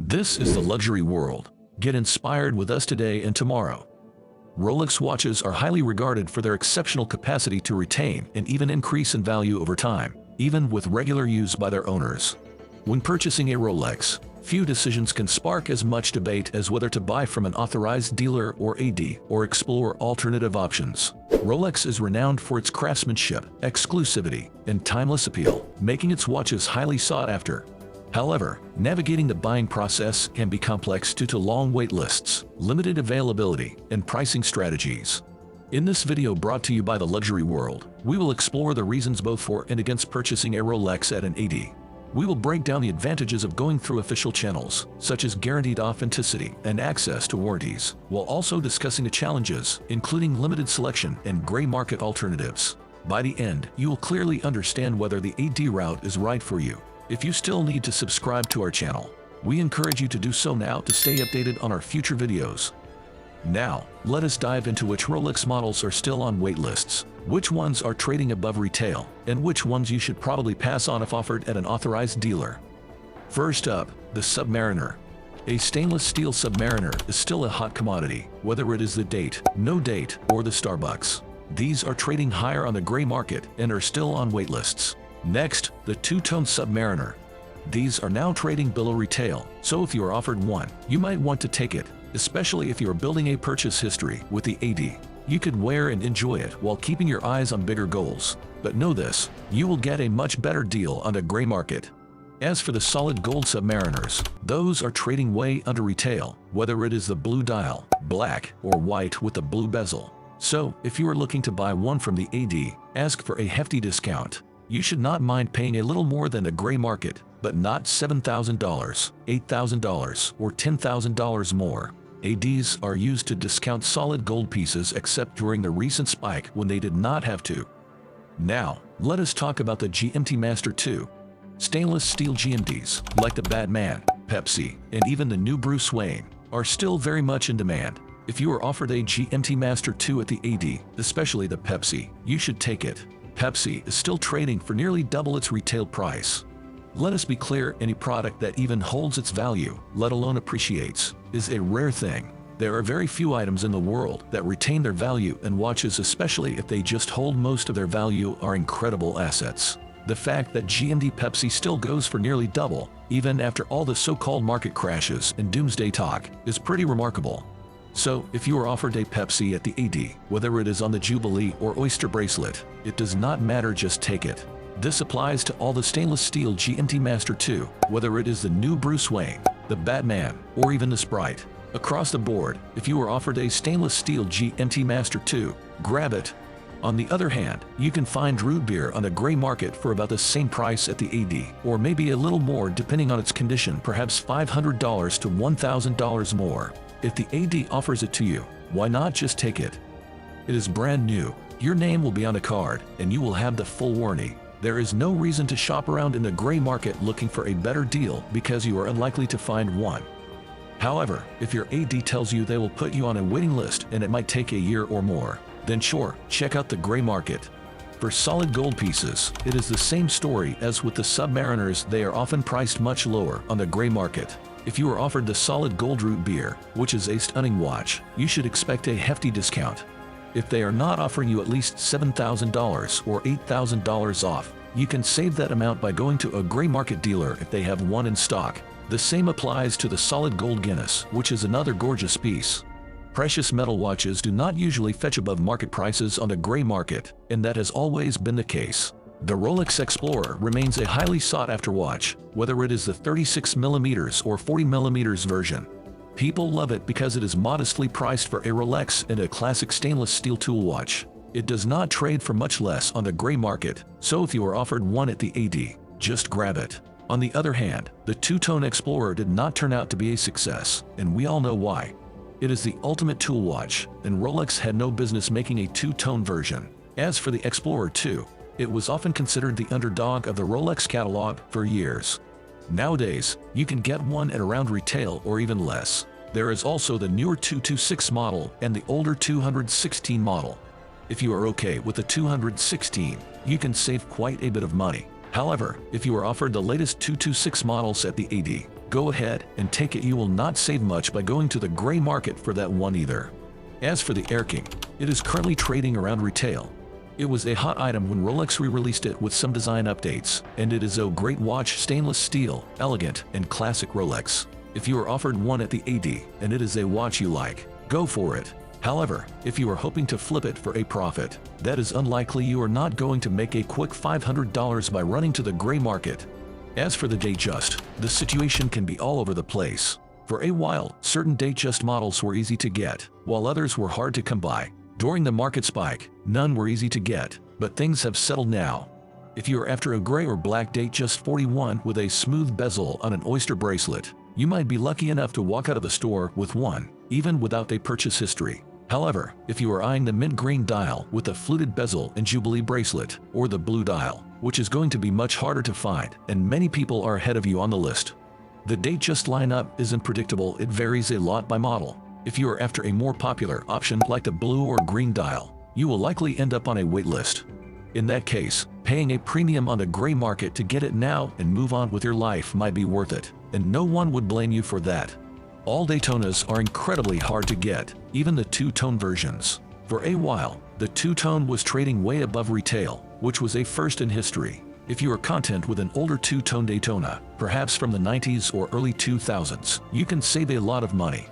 This is the luxury world. Get inspired with us today and tomorrow. Rolex watches are highly regarded for their exceptional capacity to retain and even increase in value over time, even with regular use by their owners. When purchasing a Rolex, few decisions can spark as much debate as whether to buy from an authorized dealer or AD or explore alternative options. Rolex is renowned for its craftsmanship, exclusivity, and timeless appeal, making its watches highly sought after. However, navigating the buying process can be complex due to long wait lists, limited availability, and pricing strategies. In this video brought to you by the Luxury World, we will explore the reasons both for and against purchasing a Rolex at an AD. We will break down the advantages of going through official channels, such as guaranteed authenticity and access to warranties, while also discussing the challenges, including limited selection and gray market alternatives. By the end, you will clearly understand whether the AD route is right for you. If you still need to subscribe to our channel, we encourage you to do so now to stay updated on our future videos. Now, let us dive into which Rolex models are still on wait lists, which ones are trading above retail, and which ones you should probably pass on if offered at an authorized dealer. First up, the Submariner. A stainless steel Submariner is still a hot commodity, whether it is the date, no date, or the Starbucks. These are trading higher on the gray market and are still on wait lists. Next, the two-tone Submariner. These are now trading below retail, so if you are offered one, you might want to take it, especially if you are building a purchase history with the AD. You could wear and enjoy it while keeping your eyes on bigger goals. But know this, you will get a much better deal on the gray market. As for the solid gold Submariners, those are trading way under retail, whether it is the blue dial, black, or white with the blue bezel. So, if you are looking to buy one from the AD, ask for a hefty discount. You should not mind paying a little more than the gray market, but not $7,000, $8,000, or $10,000 more. ADs are used to discount solid gold pieces except during the recent spike when they did not have to. Now, let us talk about the GMT-Master 2. Stainless steel GMTs, like the Batman, Pepsi, and even the new Bruce Wayne, are still very much in demand. If you are offered a GMT-Master 2 at the AD, especially the Pepsi, you should take it. Pepsi is still trading for nearly double its retail price. Let us be clear, any product that even holds its value, let alone appreciates, is a rare thing. There are very few items in the world that retain their value, and watches, especially if they just hold most of their value, are incredible assets. The fact that GMT Pepsi still goes for nearly double, even after all the so-called market crashes and doomsday talk, is pretty remarkable. So, if you are offered a Pepsi at the AD, whether it is on the Jubilee or Oyster bracelet, it does not matter, just take it. This applies to all the stainless steel GMT-Master 2, whether it is the new Bruce Wayne, the Batman, or even the Sprite. Across the board, if you are offered a stainless steel GMT-Master 2, grab it. On the other hand, you can find root beer on the gray market for about the same price at the AD, or maybe a little more depending on its condition, perhaps $500 to $1,000 more. If the AD offers it to you, why not just take it? It is brand new, your name will be on a card, and you will have the full warranty. There is no reason to shop around in the gray market looking for a better deal because you are unlikely to find one. However, if your AD tells you they will put you on a waiting list and it might take a year or more, then sure, check out the gray market. For solid gold pieces, it is the same story as with the Submariners. They are often priced much lower on the gray market. If you are offered the solid gold root beer, which is a stunning watch, you should expect a hefty discount. If they are not offering you at least $7,000 or $8,000 off, you can save that amount by going to a gray market dealer if they have one in stock. The same applies to the solid gold Guinness, which is another gorgeous piece. Precious metal watches do not usually fetch above market prices on the gray market, and that has always been the case. The Rolex Explorer remains a highly sought-after watch, whether it is the 36mm or 40mm version. People love it because it is modestly priced for a Rolex and a classic stainless steel tool watch. It does not trade for much less on the gray market, so if you are offered one at the AD, just grab it. On the other hand, the two-tone Explorer did not turn out to be a success, and we all know why. It is the ultimate tool watch, and Rolex had no business making a two-tone version. As for the Explorer 2, it was often considered the underdog of the Rolex catalog for years. Nowadays, you can get one at around retail or even less. There is also the newer 226 model and the older 216 model. If you are okay with the 216, you can save quite a bit of money. However, if you are offered the latest 226 models at the AD, go ahead and take it. You will not save much by going to the gray market for that one either. As for the Air King, it is currently trading around retail. It was a hot item when Rolex re-released it with some design updates, and it is a great watch, stainless steel, elegant, and classic Rolex. If you are offered one at the AD and it is a watch you like, go for it. However, if you are hoping to flip it for a profit, that is unlikely. You are not going to make a quick $500 by running to the gray market. As for the Datejust, the situation can be all over the place. For a while, certain Datejust models were easy to get, while others were hard to come by. During the market spike, none were easy to get, but things have settled now. If you are after a gray or black Datejust 41 with a smooth bezel on an oyster bracelet, you might be lucky enough to walk out of the store with one, even without a purchase history. However, if you are eyeing the mint green dial with a fluted bezel and jubilee bracelet, or the blue dial, which is going to be much harder to find, and many people are ahead of you on the list. The Datejust lineup isn't predictable. It varies a lot by model. If you are after a more popular option like the blue or green dial, you will likely end up on a waitlist. In that case, paying a premium on the gray market to get it now and move on with your life might be worth it, and no one would blame you for that. All Daytonas are incredibly hard to get, even the two-tone versions. For a while, the two-tone was trading way above retail, which was a first in history. If you are content with an older two-tone Daytona, perhaps from the 90s or early 2000s, you can save a lot of money.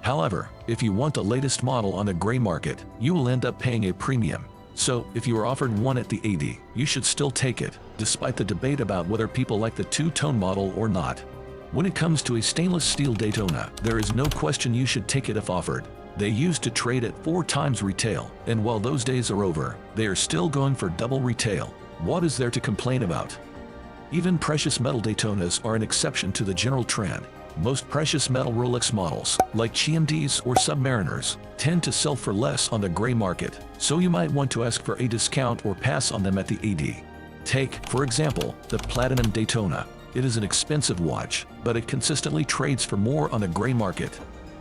However, if you want the latest model on the gray market, you will end up paying a premium. So, if you are offered one at the AD, you should still take it, despite the debate about whether people like the two-tone model or not. When it comes to a stainless steel Daytona, there is no question you should take it if offered. They used to trade at 4 times retail, and while those days are over, they are still going for double retail. What is there to complain about? Even precious metal Daytonas are an exception to the general trend. Most precious metal Rolex models, like GMTs or Submariners, tend to sell for less on the gray market, so you might want to ask for a discount or pass on them at the AD. Take, for example, the Platinum Daytona. It is an expensive watch, but it consistently trades for more on the gray market.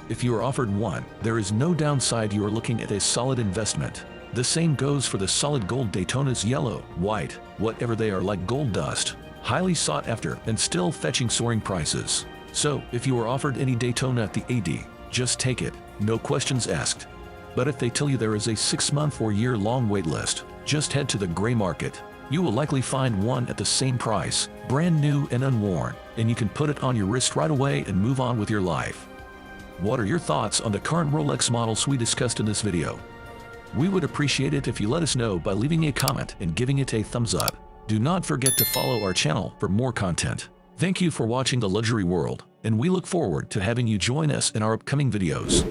If you are offered one, there is no downside. You are looking at a solid investment. The same goes for the solid gold Daytonas, yellow, white, whatever they are, like gold dust, highly sought after and still fetching soaring prices. So, if you are offered any Daytona at the AD, just take it, no questions asked. But if they tell you there is a 6-month or year-long waitlist, just head to the gray market. You will likely find one at the same price, brand new and unworn, and you can put it on your wrist right away and move on with your life. What are your thoughts on the current Rolex models we discussed in this video? We would appreciate it if you let us know by leaving a comment and giving it a thumbs up. Do not forget to follow our channel for more content. Thank you for watching The Luxury World, and we look forward to having you join us in our upcoming videos.